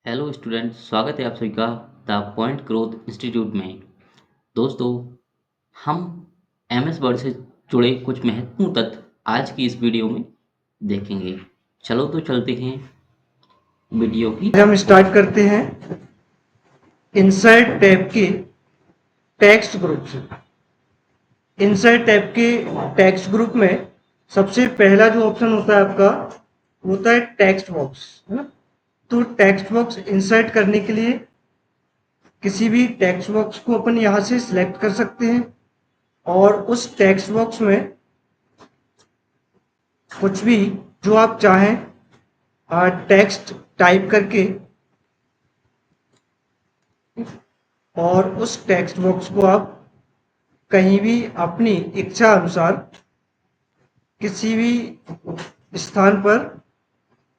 Hello student, स्वागत है आप सभी का द पॉइंट ग्रोथ इंस्टीट्यूट में। दोस्तों, हम एमएस वर्ड से जुड़े कुछ महत्वपूर्ण तथ्य आज की इस वीडियो में देखेंगे। चलो तो चलते हैं वीडियो की आज हम ओर। स्टार्ट करते हैं इंसर्ट टैब के टेक्स्ट ग्रुप से। इंसर्ट टैब के टेक्स्ट ग्रुप में सबसे पहला जो ऑप्शन होता है आपका होता है टेक्स्ट बॉक्स, है ना। तो टेक्स्ट बॉक्स इंसर्ट करने के लिए किसी भी टेक्स्ट बॉक्स को अपन यहाँ से सिलेक्ट कर सकते हैं और उस टेक्स्ट बॉक्स में कुछ भी जो आप चाहें टेक्स्ट टाइप करके और उस टेक्स्ट बॉक्स को आप कहीं भी अपनी इच्छा अनुसार किसी भी स्थान पर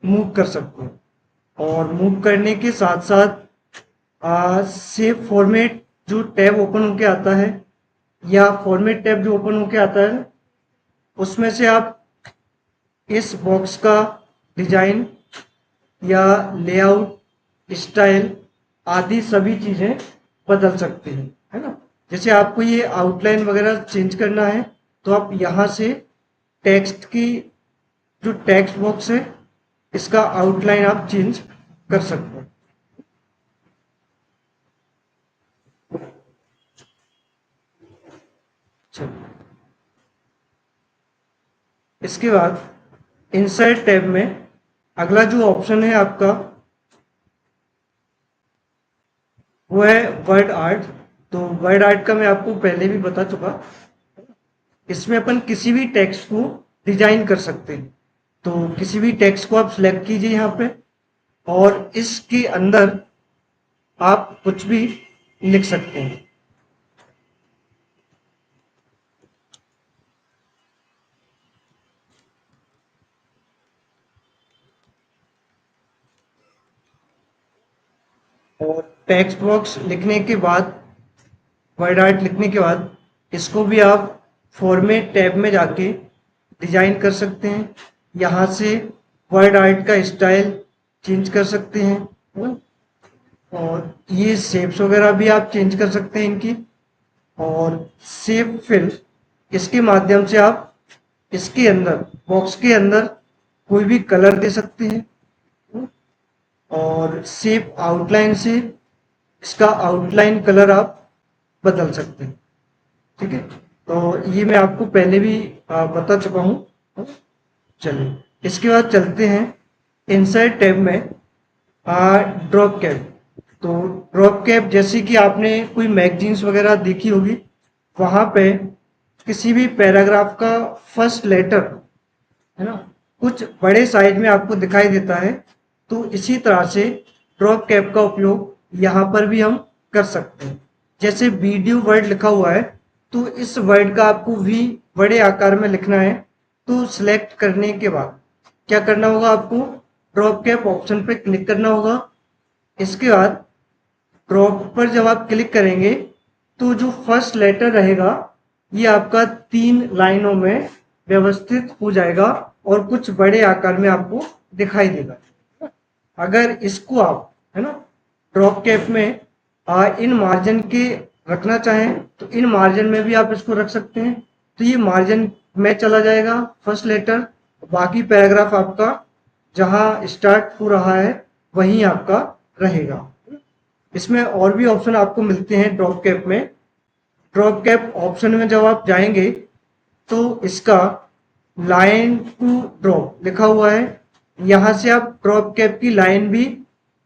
मूव कर सकते हैं। और मूव करने के साथ साथ सेव फॉर्मेट जो टैब ओपन होके आता है या फॉर्मेट टैब जो ओपन होके आता है उसमें से आप इस बॉक्स का डिजाइन या लेआउट स्टाइल आदि सभी चीजें बदल सकते हैं, है ना। जैसे आपको ये आउटलाइन वगैरह चेंज करना है तो आप यहाँ से टेक्स्ट की जो टेक्स्ट बॉक्स है इसका आउटलाइन आप चेंज कर सकते हैं। चलिए, इसके बाद इंसर्ट टैब में अगला जो ऑप्शन है आपका वो है वर्ड आर्ट। तो वर्ड आर्ट का मैं आपको पहले भी बता चुका। इसमें अपन किसी भी टेक्स्ट को डिजाइन कर सकते हैं। तो किसी भी टेक्स्ट को आप सिलेक्ट कीजिए यहाँ पे और इसके अंदर आप कुछ भी लिख सकते हैं। और टेक्स्ट बॉक्स लिखने के बाद वर्ड आर्ट लिखने के बाद इसको भी आप फॉर्मेट टैब में जाके डिजाइन कर सकते हैं। यहाँ से वर्ड आर्ट का स्टाइल चेंज कर सकते हैं और ये शेप्स वगैरह भी आप चेंज कर सकते हैं इनकी। और शेप फिल इसके माध्यम से आप इसके अंदर बॉक्स के अंदर कोई भी कलर दे सकते हैं और शेप आउटलाइन से इसका आउटलाइन कलर आप बदल सकते हैं। ठीक है, तो ये मैं आपको पहले भी बता चुका हूँ। चलिए, इसके बाद चलते हैं इंसर्ट टैब में ड्रॉप कैप। तो ड्रॉप कैप जैसे कि आपने कोई मैगजीन्स वगैरह देखी होगी, वहां पे किसी भी पैराग्राफ का फर्स्ट लेटर, है ना, कुछ बड़े साइज में आपको दिखाई देता है। तो इसी तरह से ड्रॉप कैप का उपयोग यहाँ पर भी हम कर सकते हैं। जैसे वीडियो वर्ड लिखा हुआ है तो इस वर्ड का आपको भी बड़े आकार में लिखना है। तो सिलेक्ट करने के बाद क्या करना होगा, आपको ड्रॉप कैप ऑप्शन पे क्लिक करना होगा। इसके बाद ड्रॉप पर जब आप क्लिक करेंगे तो जो फर्स्ट लेटर रहेगा ये आपका 3 लाइनों में व्यवस्थित हो जाएगा और कुछ बड़े आकार में आपको दिखाई देगा। अगर इसको आप, है ना, ड्रॉप कैप में इन मार्जिन के रखना चाहें तो इन मार्जिन में भी आप इसको रख सकते हैं। तो ये मार्जिन में चला जाएगा फर्स्ट लेटर, बाकी पैराग्राफ आपका जहां स्टार्ट हो रहा है वहीं आपका रहेगा। इसमें और भी ऑप्शन आपको मिलते हैं ड्रॉप कैप में। ड्रॉप कैप ऑप्शन में जब आप जाएंगे तो इसका लाइन टू ड्रॉप लिखा हुआ है। यहां से आप ड्रॉप कैप की लाइन भी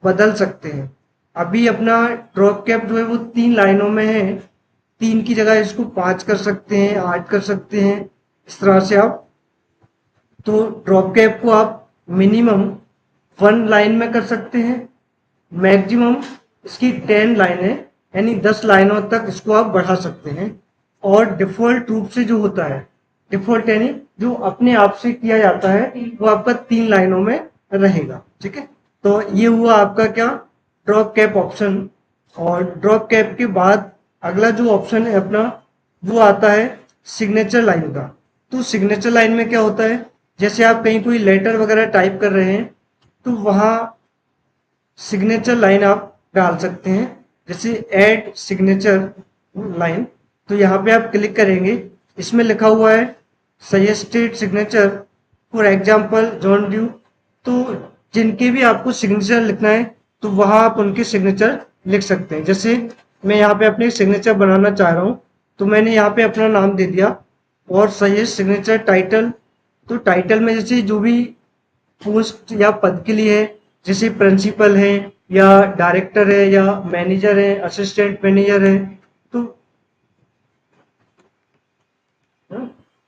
बदल सकते हैं। अभी अपना ड्रॉप कैप जो है वो 3 लाइनों में है, 3 की जगह इसको 5 कर सकते हैं, 8 कर सकते हैं। इस तरह से आप, तो ड्रॉप कैप को आप मिनिमम 1 लाइन में कर सकते हैं, मैक्सिमम इसकी 10 लाइन है, यानी 10 लाइनों तक इसको आप बढ़ा सकते हैं। और डिफॉल्ट रूप से जो होता है, डिफॉल्ट यानी जो अपने आप से किया जाता है, वो आपका 3 लाइनों में रहेगा। ठीक है, तो ये हुआ आपका क्या, ड्रॉप कैप ऑप्शन। और ड्रॉप कैप के बाद अगला जो ऑप्शन है अपना वो आता है सिग्नेचर लाइन का। तो सिग्नेचर लाइन में क्या होता है, जैसे आप कहीं कोई लेटर वगैरह टाइप कर रहे हैं तो वहां सिग्नेचर लाइन आप डाल सकते हैं, जैसे ऐड सिग्नेचर लाइन। तो यहाँ पे आप क्लिक करेंगे, इसमें लिखा हुआ है suggested signature for example John due. तो जिनके भी आपको सिग्नेचर लिखना है तो वहाँ आप उनके सिग्नेचर लिख सकते हैं। जैसे मैं यहाँ पे अपने सिग्नेचर बनाना चाह रहा हूँ, तो मैंने यहाँ पे अपना नाम दे दिया और सजेस्ट सिग्नेचर टाइटल। तो टाइटल में जैसे जो भी पोस्ट या पद के लिए है, जैसे प्रिंसिपल है या डायरेक्टर है या मैनेजर है, असिस्टेंट मैनेजर है, तो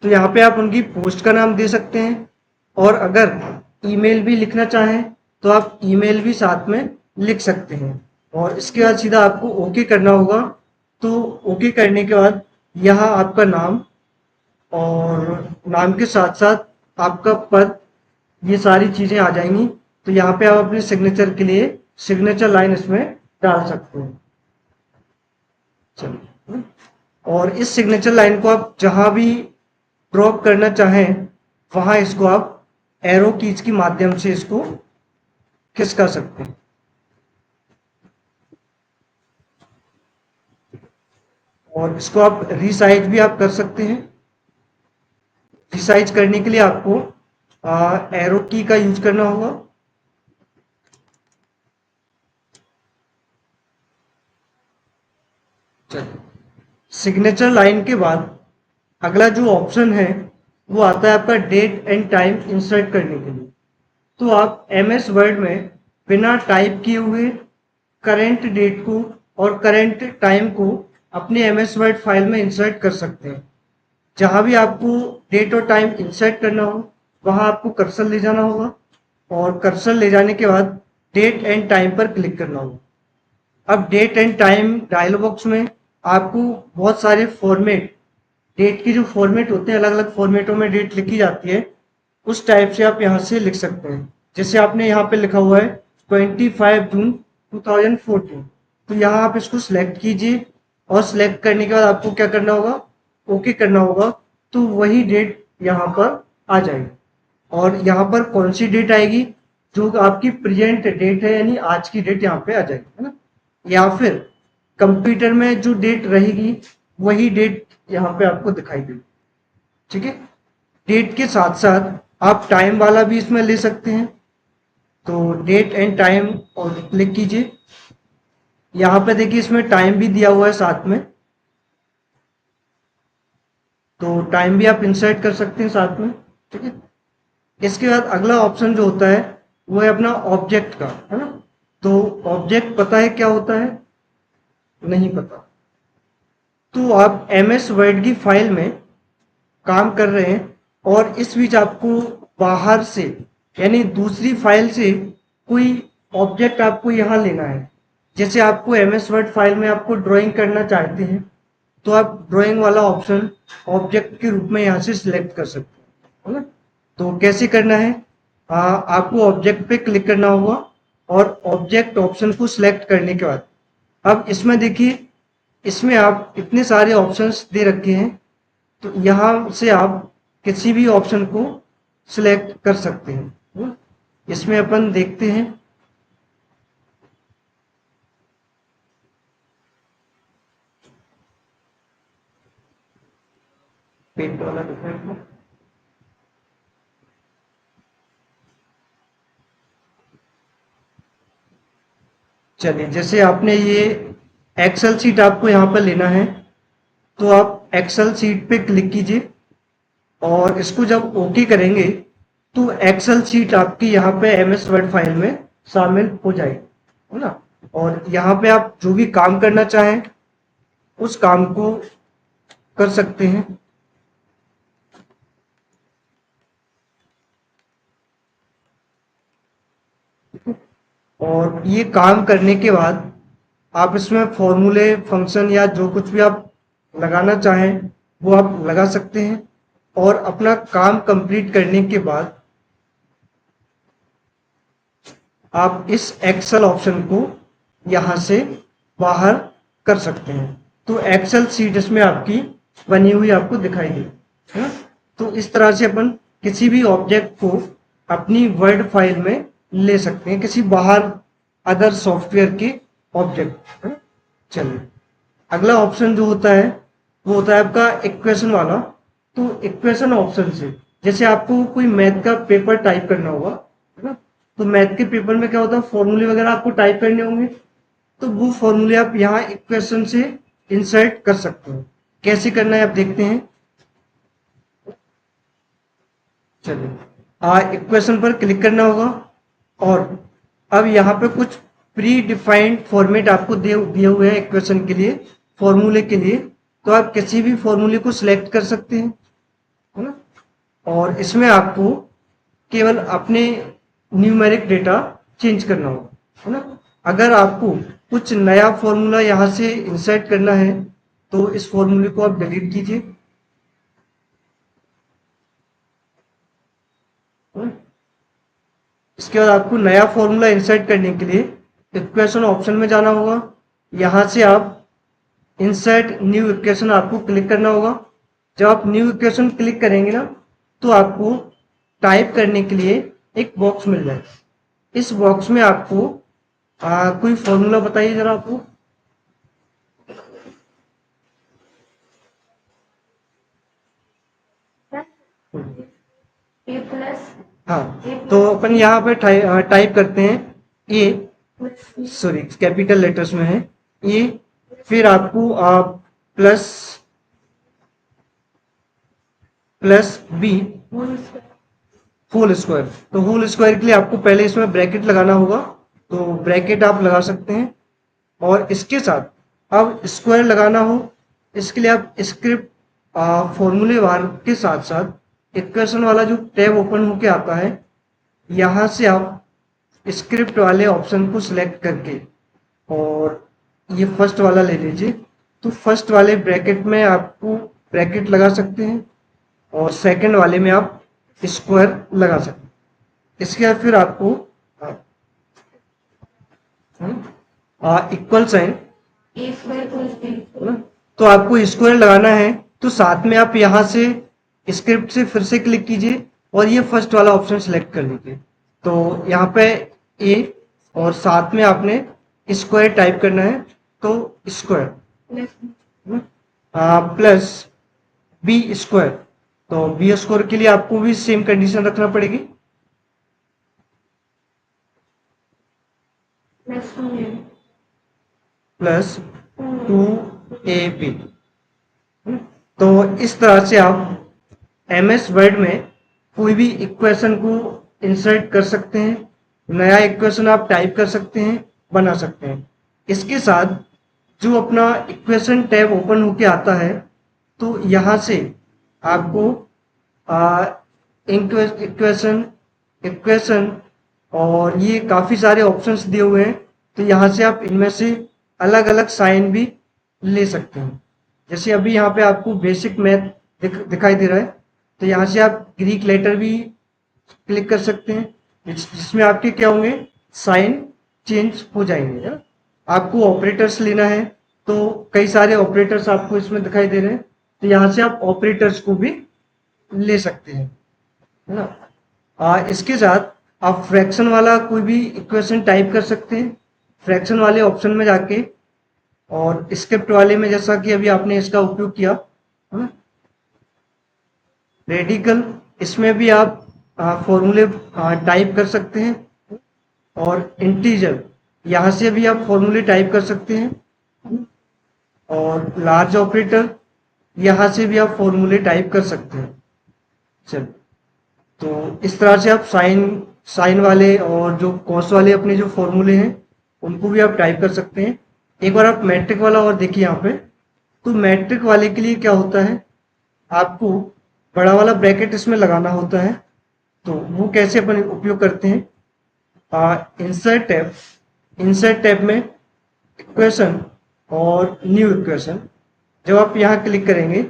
तो यहाँ पे आप उनकी पोस्ट का नाम दे सकते हैं। और अगर ईमेल भी लिखना चाहें तो आप ईमेल भी साथ में लिख सकते हैं। और इसके बाद सीधा आपको ओके करना होगा। तो ओके करने के बाद यहाँ आपका नाम और नाम के साथ साथ आपका पद, ये सारी चीजें आ जाएंगी। तो यहाँ पे आप अपने सिग्नेचर के लिए सिग्नेचर लाइन इसमें डाल सकते हैं। चलिए, और इस सिग्नेचर लाइन को आप जहां भी ड्रॉप करना चाहें वहां इसको आप एरो कीज के माध्यम से इसको खिसका सकते हैं। और इसको आप रीसाइज भी आप कर सकते हैं। रीसाइज करने के लिए आपको एरो की का यूज करना होगा। चलिए, सिग्नेचर लाइन के बाद अगला जो ऑप्शन है वो आता है आपका डेट एंड टाइम इंसर्ट करने के लिए। तो आप एमएस वर्ड में बिना टाइप किए हुए करंट डेट को और करंट टाइम को अपने एमएस वर्ड फाइल में इंसर्ट कर सकते हैं। जहां भी आपको डेट और टाइम इंसर्ट करना हो वहां आपको कर्सर ले जाना होगा और कर्सर ले जाने के बाद डेट एंड टाइम पर क्लिक करना होगा। अब date and time dialog box में आपको बहुत सारे फॉर्मेट, डेट के जो फॉर्मेट होते हैं, अलग अलग फॉर्मेटों में डेट लिखी जाती है, उस टाइप से आप यहाँ से लिख सकते हैं। जैसे आपने यहाँ पे लिखा हुआ है 25 जून 2014, तो यहाँ आप इसको सिलेक्ट कीजिए और सिलेक्ट करने के बाद आपको क्या करना होगा, ओके करना होगा। तो वही डेट यहाँ पर आ जाएगी। और यहाँ पर कौन सी डेट आएगी, जो आपकी प्रेजेंट डेट है यानी आज की डेट यहाँ पे आ जाएगी, है ना। या फिर कंप्यूटर में जो डेट रहेगी वही डेट यहाँ पे आपको दिखाई देगी। ठीक है, डेट के साथ साथ आप टाइम वाला भी इसमें ले सकते हैं। तो डेट एंड टाइम और क्लिक कीजिए। यहाँ पे देखिए इसमें टाइम भी दिया हुआ है साथ में, तो टाइम भी आप इंसर्ट कर सकते हैं साथ में। ठीक है, इसके बाद अगला ऑप्शन जो होता है वो है अपना ऑब्जेक्ट का, है ना। तो ऑब्जेक्ट पता है क्या होता है, नहीं पता, तो आप एमएस वर्ड की फाइल में काम कर रहे हैं और इस बीच आपको बाहर से यानी दूसरी फाइल से कोई ऑब्जेक्ट आपको यहाँ लेना है। जैसे आपको एमएस वर्ड फाइल में आपको ड्राइंग करना चाहते हैं तो आप ड्राइंग वाला ऑप्शन ऑब्जेक्ट के रूप में यहाँ से सिलेक्ट कर सकते हैं, है ना। तो कैसे करना है, आपको ऑब्जेक्ट पे क्लिक करना होगा और ऑब्जेक्ट ऑप्शन को सिलेक्ट करने के बाद अब इसमें देखिए, इसमें आप इतने सारे ऑप्शंस दे रखे हैं। तो यहाँ से आप किसी भी ऑप्शन को सिलेक्ट कर सकते हैं। इसमें अपन देखते हैं, पेंट वाला दिखाएं। चलिए, जैसे आपने ये एक्सेल सीट आपको यहाँ पर लेना है तो आप एक्सेल सीट पे क्लिक कीजिए और इसको जब ओके करेंगे तो एक्सेल सीट आपकी यहाँ पे एमएस वर्ड फाइल में शामिल हो जाएगी, है ना। और यहाँ पे आप जो भी काम करना चाहें उस काम को कर सकते हैं। और ये काम करने के बाद आप इसमें फॉर्मूले, फंक्शन या जो कुछ भी आप लगाना चाहें वो आप लगा सकते हैं। और अपना काम कंप्लीट करने के बाद आप इस एक्सेल ऑप्शन को यहाँ से बाहर कर सकते हैं। तो एक्सेल सीट इसमें आपकी बनी हुई आपको दिखाई देगी, है ना। तो इस तरह से अपन किसी भी ऑब्जेक्ट को अपनी वर्ड फाइल में ले सकते हैं, किसी बाहर अदर सॉफ्टवेयर के ऑब्जेक्ट। चलिए, अगला ऑप्शन जो होता है वो होता है आपका इक्वेशन वाला। तो इक्वेशन ऑप्शन से जैसे आपको कोई मैथ का पेपर टाइप करना होगा, है ना, तो मैथ के पेपर में क्या होता है, फॉर्मूले वगैरह आपको टाइप करने होंगे, तो वो फॉर्मूले आप यहाँ इक्वेशन से इंसर्ट कर सकते हो। कैसे करना है आप देखते हैं। चलिए, इक्वेशन पर क्लिक करना होगा और अब यहाँ पे कुछ प्री डिफाइंड फॉर्मेट आपको दिए हुए हैं इक्वेशन के लिए, फॉर्मूले के लिए। तो आप किसी भी फॉर्मूले को सिलेक्ट कर सकते हैं, है ना, और इसमें आपको केवल अपने न्यूमेरिक डेटा चेंज करना होगा, है ना। अगर आपको कुछ नया फॉर्मूला यहाँ से इंसर्ट करना है तो इस फॉर्मूले को आप डिलीट कीजिए, है ना? इसके बाद आपको नया फॉर्मूला इंसर्ट करने के लिए इक्वेशन ऑप्शन में जाना होगा। यहाँ से आप इंसर्ट न्यू इक्वेशन आपको क्लिक करना होगा। जब आप न्यू इक्वेशन क्लिक करेंगे ना, तो आपको टाइप करने के लिए एक बॉक्स मिल जाएगा। इस बॉक्स में आपको कोई फॉर्मूला बताइए जरा आपको। ए प्लस हाँ, तो अपन यहाँ पे टाइप करते हैं ए, सॉरी कैपिटल लेटर्स में है ए, फिर आपको plus plus B whole square. तो होल स्क्वायर के लिए आपको पहले इसमें ब्रैकेट लगाना होगा, तो ब्रैकेट आप लगा सकते हैं। और इसके साथ अब स्क्वायर लगाना हो, इसके लिए आप स्क्रिप्ट फॉर्मूले बार के साथ साथ इक्वेशन वाला जो टैब ओपन होके आता है, यहाँ से आप स्क्रिप्ट वाले ऑप्शन को सिलेक्ट करके और ये फर्स्ट वाला ले लीजिए। तो फर्स्ट वाले ब्रैकेट में आपको ब्रैकेट लगा सकते हैं और सेकंड वाले में आप स्क्वायर लगा सकते हैं। इसके बाद फिर आपको इक्वल साइन, ए स्क्वायर प्लस बी है ना, तो आपको स्क्वायर लगाना है। तो साथ में आप यहाँ से स्क्रिप्ट से फिर से क्लिक कीजिए और ये फर्स्ट वाला ऑप्शन सेलेक्ट कर लीजिए। तो यहाँ पे ए और साथ में आपने स्क्वायर टाइप करना है, तो स्क्वायर प्लस बी स्क्वायर। तो बी स्क्वायर के लिए आपको भी सेम कंडीशन रखना पड़ेगी, प्लस प्लस 2ab। तो इस तरह से आप एमएस वर्ड में कोई भी इक्वेशन को इंसर्ट कर सकते हैं, नया इक्वेशन आप टाइप कर सकते हैं, बना सकते हैं। इसके साथ जो अपना इक्वेशन टैब ओपन होके आता है, तो यहाँ से आपको इक्वेशन इक्वेशन और ये काफ़ी सारे ऑप्शंस दिए हुए हैं। तो यहाँ से आप इनमें से अलग अलग साइन भी ले सकते हैं। जैसे अभी यहाँ पे आपको बेसिक मैथ दिखाई दे रहा है, तो यहाँ से आप ग्रीक लेटर भी क्लिक कर सकते हैं, जिसमें आपके क्या होंगे, साइन चेंज हो जाएंगे, है ना। आपको ऑपरेटर्स लेना है, तो कई सारे ऑपरेटर्स आपको इसमें दिखाई दे रहे हैं, तो यहाँ से आप ऑपरेटर्स को भी ले सकते हैं, है ना। इसके साथ आप फ्रैक्शन वाला कोई भी इक्वेशन टाइप कर सकते हैं, फ्रैक्शन वाले ऑप्शन में जाके, और स्क्रिप्ट वाले में जैसा कि अभी आपने इसका उपयोग किया, है ना, रेडिकल, इसमें भी आप फॉर्मूले टाइप कर सकते हैं। और इंटीजर, यहाँ से भी आप फॉर्मूले टाइप कर सकते हैं। और लार्ज ऑपरेटर, यहाँ से भी आप फॉर्मूले टाइप कर सकते हैं। चलिए, तो इस तरह से आप साइन साइन वाले और जो कॉस वाले अपने जो फॉर्मूले हैं उनको भी आप टाइप कर सकते हैं। एक बार आप मैट्रिक वाला और देखिए यहाँ पे। तो मैट्रिक वाले के लिए क्या होता है, आपको बड़ा वाला ब्रैकेट इसमें लगाना होता है। तो वो कैसे अपन उपयोग करते हैं, इंसर्ट टैब में इक्वेशन और न्यू इक्वेशन, जब आप यहाँ क्लिक करेंगे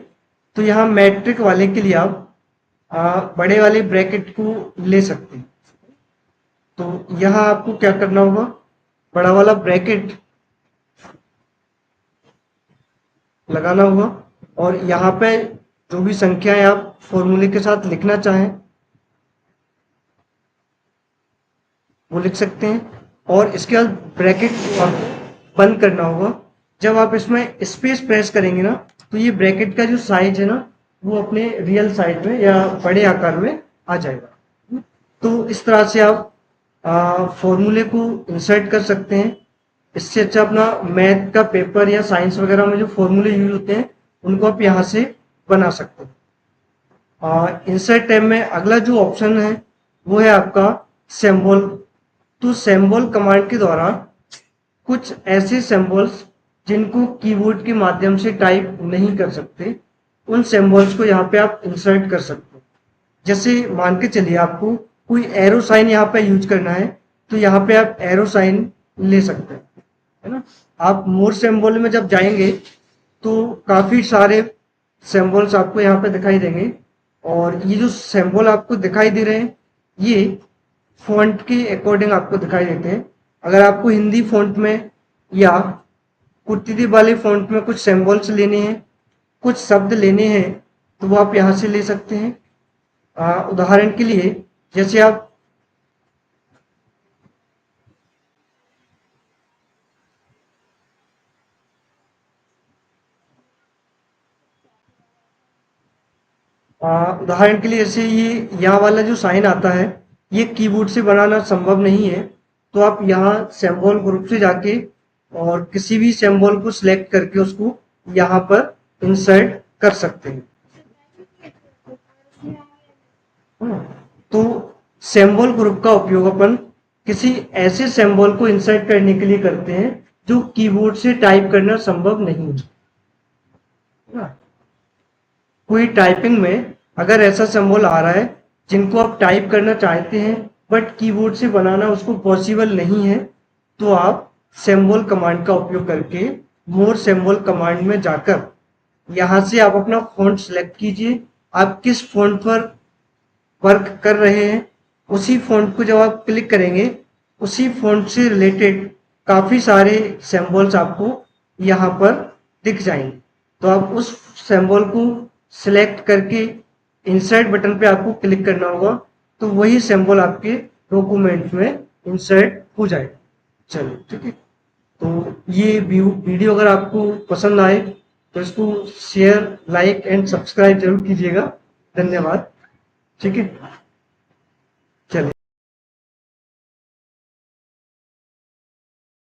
तो यहाँ मैट्रिक वाले के लिए आप बड़े वाले ब्रैकेट को ले सकते हैं। तो यहाँ आपको क्या करना होगा, बड़ा वाला ब्रैकेट लगाना होगा और यहाँ पे जो भी संख्याएं आप फॉर्मूले के साथ लिखना चाहें वो लिख सकते हैं। और इसके बाद ब्रैकेट आपको बंद करना होगा। जब आप इसमें स्पेस प्रेस करेंगे ना, तो ये ब्रैकेट का जो साइज है ना, वो अपने रियल साइज में या बड़े आकार में आ जाएगा। तो इस तरह से आप फॉर्मूले को इंसर्ट कर सकते हैं। इससे अच्छा अपना मैथ का पेपर या साइंस वगैरह में जो फॉर्मूले यूज होते हैं, उनको आप यहाँ से बना सकते हैं। इंसर्ट टैब में अगला जो ऑप्शन है, वो है आपका सिंबल। तो सिंबल कमांड के द्वारा कुछ ऐसे सिंबल्स जिनको कीबोर्ड के माध्यम से टाइप नहीं कर सकते, उन सिंबल्स को यहाँ पे आप इंसर्ट कर सकते हैं। जैसे मान के चलिए आपको कोई एरो साइन यहाँ पे यूज करना है, तो यहाँ पे आप एरो साइन ले सकते हैं, है ना। आप मोर सिंबल में जब जाएंगे तो काफी सारे सिंबल्स आपको यहाँ पे दिखाई देंगे, और ये जो सिंबल आपको दिखाई दे रहे हैं, ये फॉन्ट के अकॉर्डिंग आपको दिखाई देते हैं। अगर आपको हिंदी फॉन्ट में या कुर्ती वाले फॉन्ट में कुछ सिंबल्स लेने हैं, कुछ शब्द लेने हैं, तो वो आप यहाँ से ले सकते हैं। उदाहरण के लिए जैसे आप उदाहरण के लिए जैसे ये यहाँ वाला जो साइन आता है, ये कीबोर्ड से बनाना संभव नहीं है, तो आप यहाँ सिंबल ग्रुप से जाके और किसी भी सिंबल को सिलेक्ट करके उसको यहाँ पर इंसर्ट कर सकते हैं। हाँ, तो सिंबल ग्रुप का उपयोग अपन किसी ऐसे सिंबल को इंसर्ट करने के लिए करते हैं जो कीबोर्ड से टाइप करना संभव नहीं है। हाँ, कोई टाइपिंग में अगर ऐसा सिंबल आ रहा है जिनको आप टाइप करना चाहते हैं बट कीबोर्ड से बनाना उसको पॉसिबल नहीं है, तो आप सिंबल कमांड का उपयोग करके मोर सिंबल कमांड में जाकर यहाँ से आप अपना फॉन्ट सेलेक्ट कीजिए। आप किस फॉन्ट पर वर्क कर रहे हैं, उसी फॉन्ट को जब आप क्लिक करेंगे, उसी फॉन्ट से रिलेटेड काफ़ी सारे सिंबल्स आपको यहाँ पर दिख जाएंगे। तो आप उस सिंबल को सिलेक्ट करके इंसर्ट बटन पे आपको क्लिक करना होगा, तो वही सिंबल आपके डॉक्यूमेंट में इंसर्ट हो जाएगा। चलिए ठीक है। तो ये वीडियो अगर आपको पसंद आए तो इसको शेयर, लाइक एंड सब्सक्राइब जरूर कीजिएगा। धन्यवाद। ठीक है।